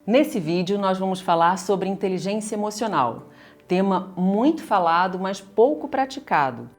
Nesse vídeo nós vamos falar sobre inteligência emocional, tema muito falado, mas pouco praticado.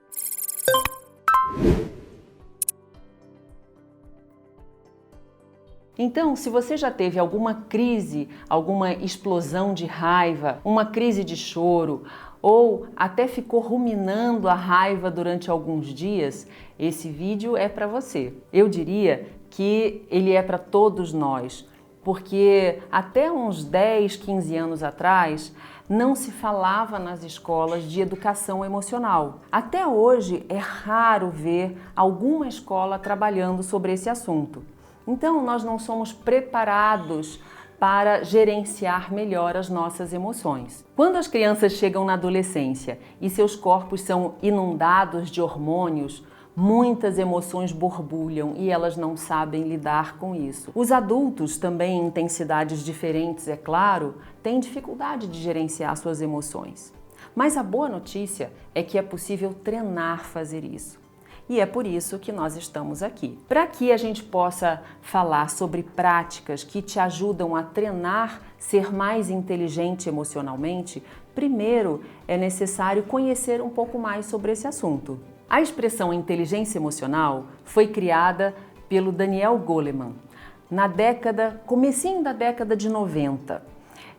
Então, se você já teve alguma crise, alguma explosão de raiva, uma crise de choro, ou até ficou ruminando a raiva durante alguns dias, esse vídeo é para você. Eu diria que ele é para todos nós, porque até uns 10, 15 anos atrás, não se falava nas escolas de educação emocional. Até hoje é raro ver alguma escola trabalhando sobre esse assunto. Então, nós não somos preparados para gerenciar melhor as nossas emoções. Quando as crianças chegam na adolescência e seus corpos são inundados de hormônios, muitas emoções borbulham e elas não sabem lidar com isso. Os adultos, também em intensidades diferentes, é claro, têm dificuldade de gerenciar suas emoções. Mas a boa notícia é que é possível treinar fazer isso. E é por isso que nós estamos aqui. Para que a gente possa falar sobre práticas que te ajudam a treinar ser mais inteligente emocionalmente, primeiro é necessário conhecer um pouco mais sobre esse assunto. A expressão inteligência emocional foi criada pelo Daniel Goleman comecinho da década de 90.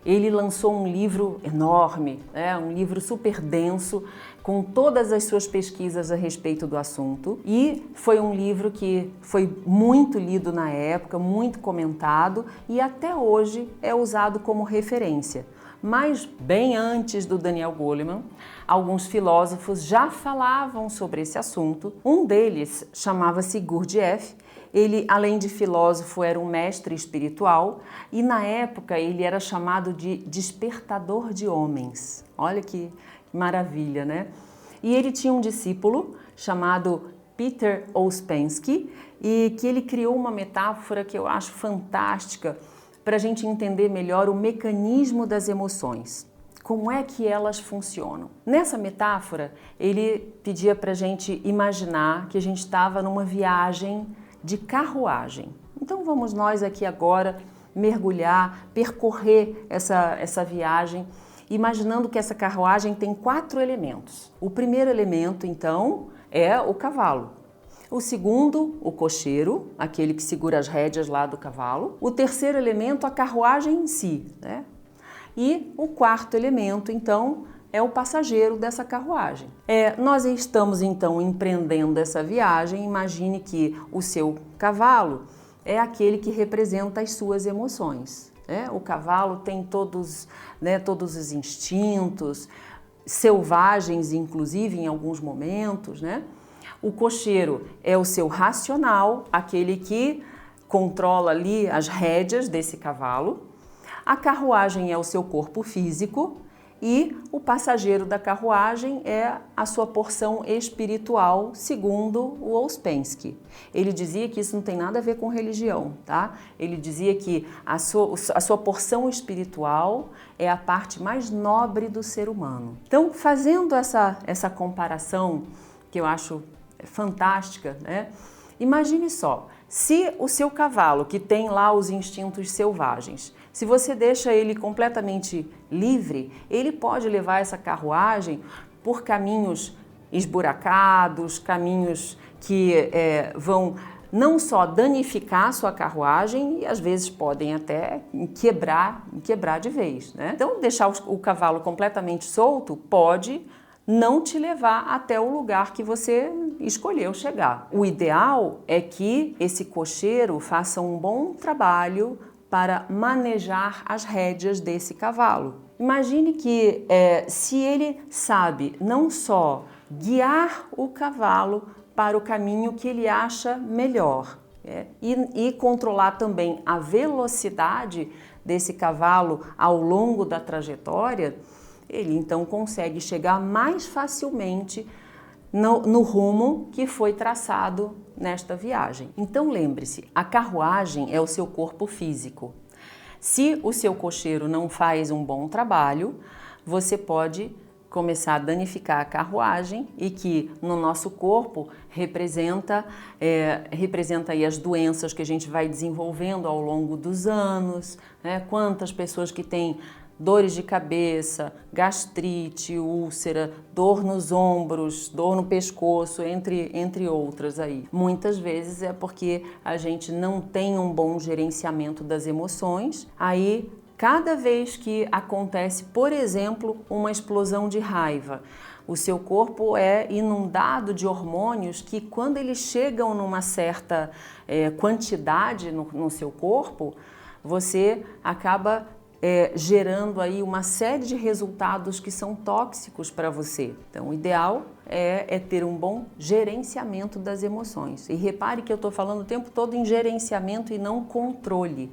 Ele lançou um livro enorme, um livro super denso, com todas as suas pesquisas a respeito do assunto, e foi um livro que foi muito lido na época, muito comentado e até hoje é usado como referência. Mas bem antes do Daniel Goleman, alguns filósofos já falavam sobre esse assunto. Um deles chamava-se Gurdjieff. Ele, além de filósofo, era um mestre espiritual e na época ele era chamado de despertador de homens. Olha que maravilha, né? E ele tinha um discípulo chamado Peter Ouspensky e que ele criou uma metáfora que eu acho fantástica para a gente entender melhor o mecanismo das emoções. Como é que elas funcionam? Nessa metáfora, ele pedia para a gente imaginar que a gente estava numa viagem de carruagem. Então vamos nós aqui agora mergulhar, percorrer essa viagem, imaginando que essa carruagem tem 4 elementos. O primeiro elemento, então, é o cavalo. O segundo, o cocheiro, aquele que segura as rédeas lá do cavalo. O terceiro elemento, a carruagem em si, né? E o quarto elemento, então, é o passageiro dessa carruagem. Nós estamos, então, empreendendo essa viagem. Imagine que o seu cavalo é aquele que representa as suas emoções. O cavalo tem todos os instintos, selvagens, inclusive, em alguns momentos, né? O cocheiro é o seu racional, aquele que controla ali as rédeas desse cavalo. A carruagem é o seu corpo físico e o passageiro da carruagem é a sua porção espiritual, segundo o Ouspensky. Ele dizia que isso não tem nada a ver com religião, tá? Ele dizia que a sua porção espiritual é a parte mais nobre do ser humano. Então, fazendo essa comparação, que eu acho fantástica, né? Imagine só, se o seu cavalo, que tem lá os instintos selvagens, se você deixa ele completamente livre, ele pode levar essa carruagem por caminhos esburacados, caminhos que vão não só danificar a sua carruagem e às vezes podem até quebrar de vez, né? Então, deixar o cavalo completamente solto pode não te levar até o lugar que você escolheu chegar. O ideal é que esse cocheiro faça um bom trabalho para manejar as rédeas desse cavalo. Imagine que se ele sabe não só guiar o cavalo para o caminho que ele acha melhor e controlar também a velocidade desse cavalo ao longo da trajetória, ele então consegue chegar mais facilmente no rumo que foi traçado nesta viagem. Então lembre-se, a carruagem é o seu corpo físico. Se o seu cocheiro não faz um bom trabalho, você pode começar a danificar a carruagem e que no nosso corpo representa aí as doenças que a gente vai desenvolvendo ao longo dos anos, né? Quantas pessoas que têm dores de cabeça, gastrite, úlcera, dor nos ombros, dor no pescoço, entre outras aí. Muitas vezes é porque a gente não tem um bom gerenciamento das emoções, aí cada vez que acontece, por exemplo, uma explosão de raiva, o seu corpo é inundado de hormônios que, quando eles chegam numa certa quantidade no seu corpo, você acaba gerando aí uma série de resultados que são tóxicos para você. Então, o ideal é ter um bom gerenciamento das emoções. E repare que eu estou falando o tempo todo em gerenciamento e não controle,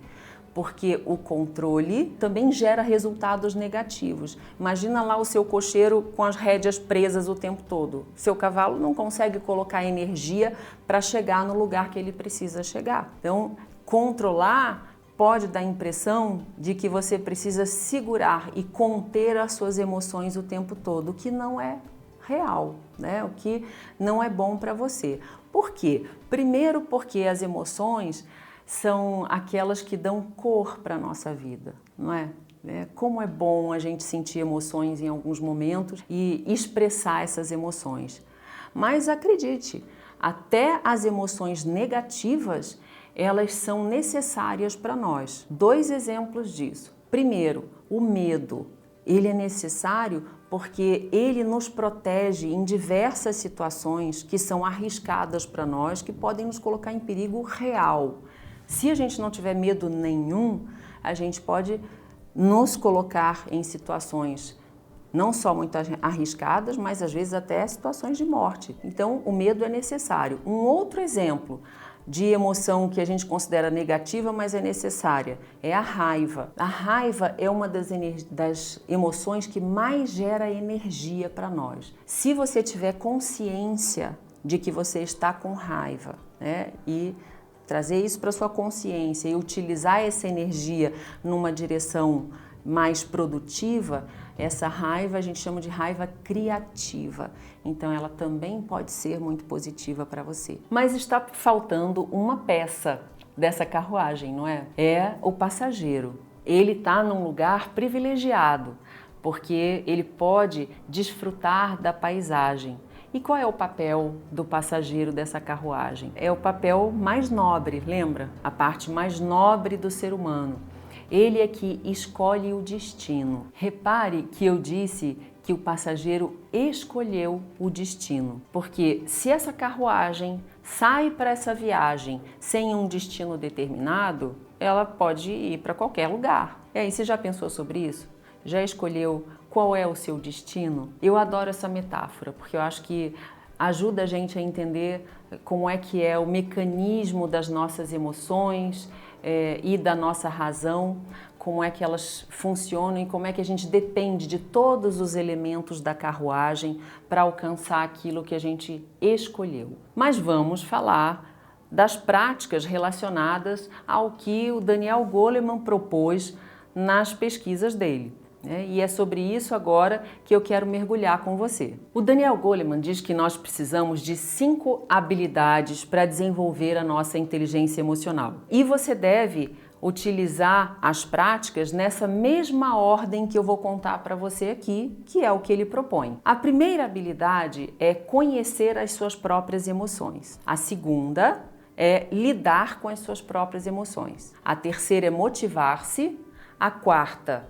porque o controle também gera resultados negativos. Imagina lá o seu cocheiro com as rédeas presas o tempo todo. Seu cavalo não consegue colocar energia para chegar no lugar que ele precisa chegar. Então, controlar pode dar a impressão de que você precisa segurar e conter as suas emoções o tempo todo, o que não é real, né? O que não é bom para você. Por quê? Primeiro, porque as emoções são aquelas que dão cor para a nossa vida, não é? Como é bom a gente sentir emoções em alguns momentos e expressar essas emoções. Mas acredite, até as emoções negativas, elas são necessárias para nós. 2 exemplos disso. Primeiro, o medo. Ele é necessário porque ele nos protege em diversas situações que são arriscadas para nós, que podem nos colocar em perigo real. Se a gente não tiver medo nenhum, a gente pode nos colocar em situações não só muito arriscadas, mas às vezes até situações de morte. Então, o medo é necessário. Um outro exemplo de emoção que a gente considera negativa, mas é necessária, é a raiva. A raiva é uma das emoções que mais gera energia para nós. Se você tiver consciência de que você está com raiva, né, e trazer isso para sua consciência e utilizar essa energia numa direção mais produtiva, essa raiva a gente chama de raiva criativa. Então ela também pode ser muito positiva para você. Mas está faltando uma peça dessa carruagem, não é? É o passageiro. Ele está num lugar privilegiado, porque ele pode desfrutar da paisagem. E qual é o papel do passageiro dessa carruagem? É o papel mais nobre, lembra? A parte mais nobre do ser humano. Ele é que escolhe o destino. Repare que eu disse que o passageiro escolheu o destino, porque se essa carruagem sai para essa viagem sem um destino determinado, ela pode ir para qualquer lugar. E aí, você já pensou sobre isso? Já escolheu qual é o seu destino? Eu adoro essa metáfora, porque eu acho que ajuda a gente a entender como é que é o mecanismo das nossas emoções e da nossa razão, como é que elas funcionam e como é que a gente depende de todos os elementos da carruagem para alcançar aquilo que a gente escolheu. Mas vamos falar das práticas relacionadas ao que o Daniel Goleman propôs nas pesquisas dele. E é sobre isso agora que eu quero mergulhar com você. O Daniel Goleman diz que nós precisamos de 5 habilidades para desenvolver a nossa inteligência emocional. E você deve utilizar as práticas nessa mesma ordem que eu vou contar para você aqui, que é o que ele propõe. A primeira habilidade é conhecer as suas próprias emoções. A segunda é lidar com as suas próprias emoções. A terceira é motivar-se. A quarta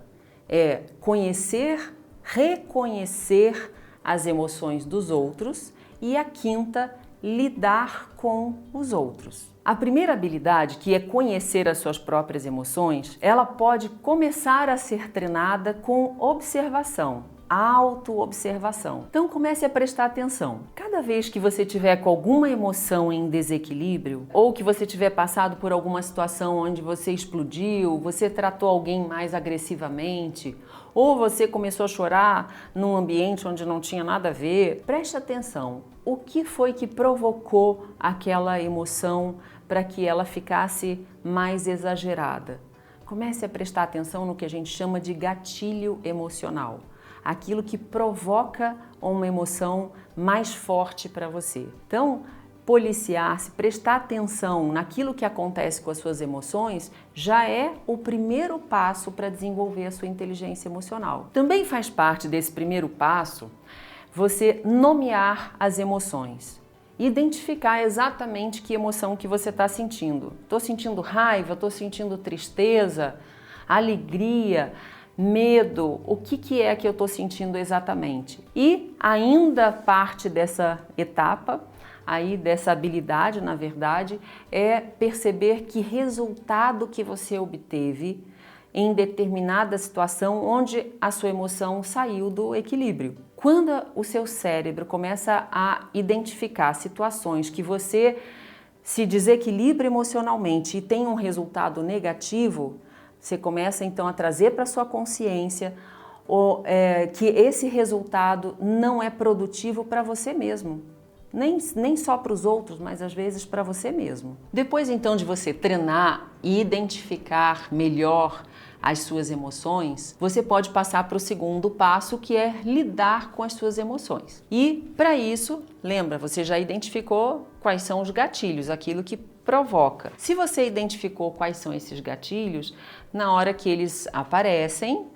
é conhecer, reconhecer as emoções dos outros. E a quinta, lidar com os outros. A primeira habilidade, que é conhecer as suas próprias emoções, ela pode começar a ser treinada com observação, autoobservação. Então comece a prestar atenção. Cada vez que você tiver com alguma emoção em desequilíbrio, ou que você tiver passado por alguma situação onde você explodiu, você tratou alguém mais agressivamente, ou você começou a chorar num ambiente onde não tinha nada a ver, preste atenção. O que foi que provocou aquela emoção para que ela ficasse mais exagerada? Comece a prestar atenção no que a gente chama de gatilho emocional. aquilo que provoca uma emoção mais forte para você. Então, policiar-se, prestar atenção naquilo que acontece com as suas emoções, já é o primeiro passo para desenvolver a sua inteligência emocional. Também faz parte desse primeiro passo você nomear as emoções. Identificar exatamente que emoção que você está sentindo. Estou sentindo raiva, estou sentindo tristeza, alegria, medo, o que é que eu estou sentindo exatamente? E ainda parte dessa etapa, aí dessa habilidade, na verdade, é perceber que resultado que você obteve em determinada situação onde a sua emoção saiu do equilíbrio. Quando o seu cérebro começa a identificar situações que você se desequilibra emocionalmente e tem um resultado negativo, você começa então a trazer para sua consciência que esse resultado não é produtivo para você mesmo. Nem só para os outros, mas às vezes para você mesmo. Depois então de você treinar e identificar melhor as suas emoções, você pode passar para o segundo passo, que é lidar com as suas emoções. E para isso, lembra, você já identificou quais são os gatilhos, aquilo que provoca. Se você identificou quais são esses gatilhos, na hora que eles aparecem,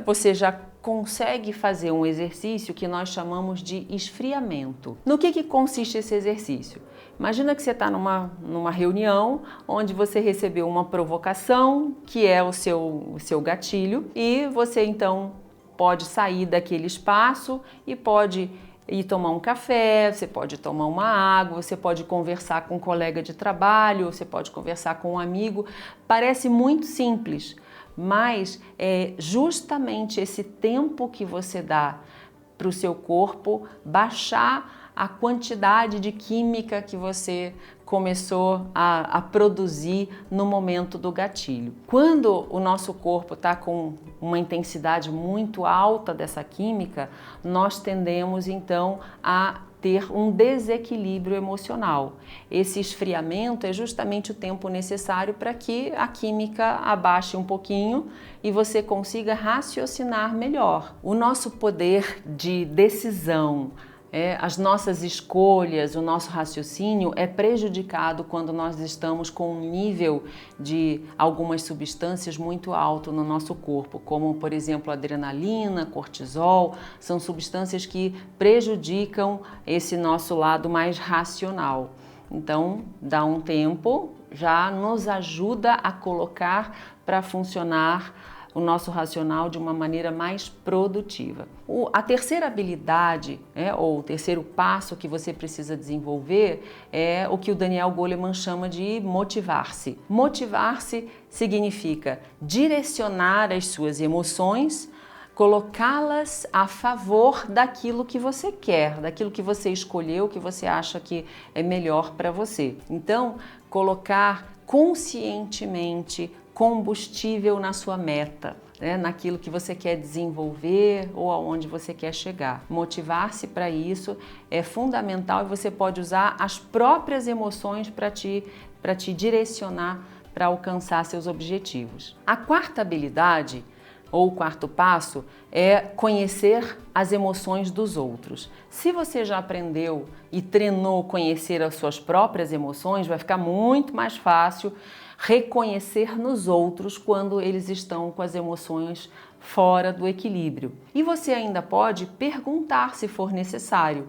você já consegue fazer um exercício que nós chamamos de esfriamento. No que consiste esse exercício? Imagina que você está numa reunião onde você recebeu uma provocação, que é o seu gatilho, e você então pode sair daquele espaço e pode ir tomar um café, você pode tomar uma água, você pode conversar com um colega de trabalho, você pode conversar com um amigo. Parece muito simples, mas é justamente esse tempo que você dá para o seu corpo baixar a quantidade de química que você começou a produzir no momento do gatilho. Quando o nosso corpo está com uma intensidade muito alta dessa química, nós tendemos então a ter um desequilíbrio emocional. Esse esfriamento é justamente o tempo necessário para que a química abaixe um pouquinho e você consiga raciocinar melhor. O nosso poder de decisão, as nossas escolhas, o nosso raciocínio é prejudicado quando nós estamos com um nível de algumas substâncias muito alto no nosso corpo, como por exemplo adrenalina, cortisol, são substâncias que prejudicam esse nosso lado mais racional. Então, dá um tempo, já nos ajuda a colocar para funcionar o nosso racional de uma maneira mais produtiva. A terceira habilidade, ou o terceiro passo que você precisa desenvolver é o que o Daniel Goleman chama de motivar-se. Motivar-se significa direcionar as suas emoções, colocá-las a favor daquilo que você quer, daquilo que você escolheu, que você acha que é melhor para você. Então, colocar conscientemente combustível na sua meta, naquilo que você quer desenvolver ou aonde você quer chegar. Motivar-se para isso é fundamental e você pode usar as próprias emoções para te direcionar para alcançar seus objetivos. A quarta habilidade, ou o quarto passo, é conhecer as emoções dos outros. Se você já aprendeu e treinou conhecer as suas próprias emoções, vai ficar muito mais fácil reconhecer nos outros quando eles estão com as emoções fora do equilíbrio. E você ainda pode perguntar se for necessário.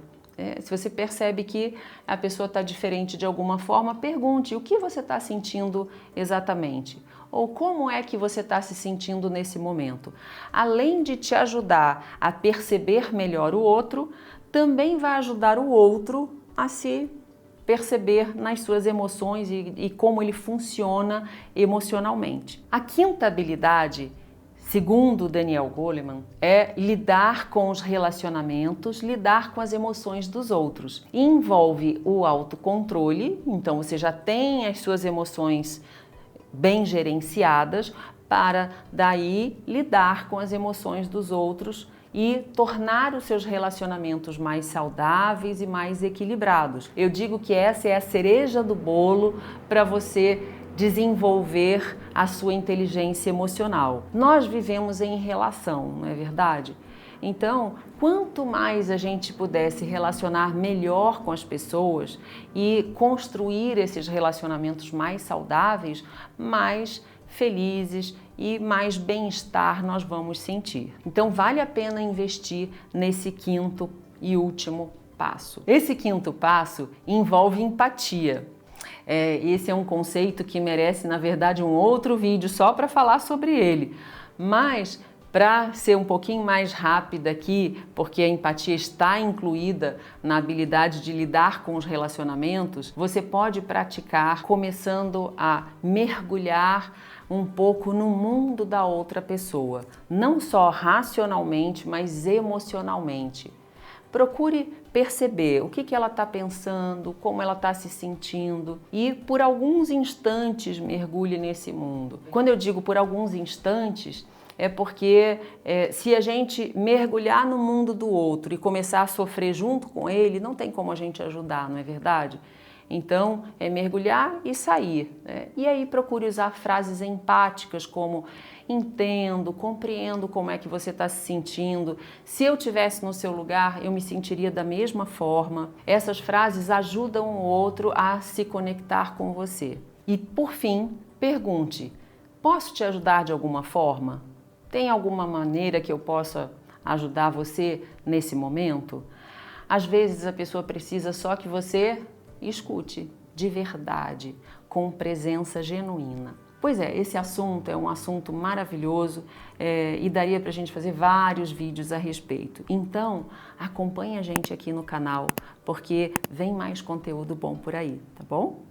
Se você percebe que a pessoa está diferente de alguma forma, pergunte o que você está sentindo exatamente. Ou como é que você está se sentindo nesse momento. Além de te ajudar a perceber melhor o outro, também vai ajudar o outro a se perceber nas suas emoções e como ele funciona emocionalmente. A quinta habilidade, segundo Daniel Goleman, é lidar com os relacionamentos, lidar com as emoções dos outros. E envolve o autocontrole, então você já tem as suas emoções bem gerenciadas para daí lidar com as emoções dos outros e tornar os seus relacionamentos mais saudáveis e mais equilibrados. Eu digo que essa é a cereja do bolo para você desenvolver a sua inteligência emocional. Nós vivemos em relação, não é verdade? Então, quanto mais a gente puder se relacionar melhor com as pessoas e construir esses relacionamentos mais saudáveis, mais felizes e mais bem-estar nós vamos sentir. Então, vale a pena investir nesse quinto e último passo. Esse quinto passo envolve empatia. Esse é um conceito que merece, na verdade, um outro vídeo só para falar sobre ele. Mas, para ser um pouquinho mais rápida aqui, porque a empatia está incluída na habilidade de lidar com os relacionamentos, você pode praticar começando a mergulhar um pouco no mundo da outra pessoa, não só racionalmente, mas emocionalmente. Procure perceber o que ela está pensando, como ela está se sentindo e por alguns instantes mergulhe nesse mundo. Quando eu digo por alguns instantes, é porque se a gente mergulhar no mundo do outro e começar a sofrer junto com ele, não tem como a gente ajudar, não é verdade? Então, é mergulhar e sair, né? E aí procure usar frases empáticas como entendo, compreendo como é que você está se sentindo. Se eu estivesse no seu lugar, eu me sentiria da mesma forma. Essas frases ajudam o outro a se conectar com você. E, por fim, pergunte: posso te ajudar de alguma forma? Tem alguma maneira que eu possa ajudar você nesse momento? Às vezes a pessoa precisa só que você escute de verdade, com presença genuína. Pois é, esse assunto é um assunto maravilhoso e daria para a gente fazer vários vídeos a respeito. Então, acompanhe a gente aqui no canal, porque vem mais conteúdo bom por aí, tá bom?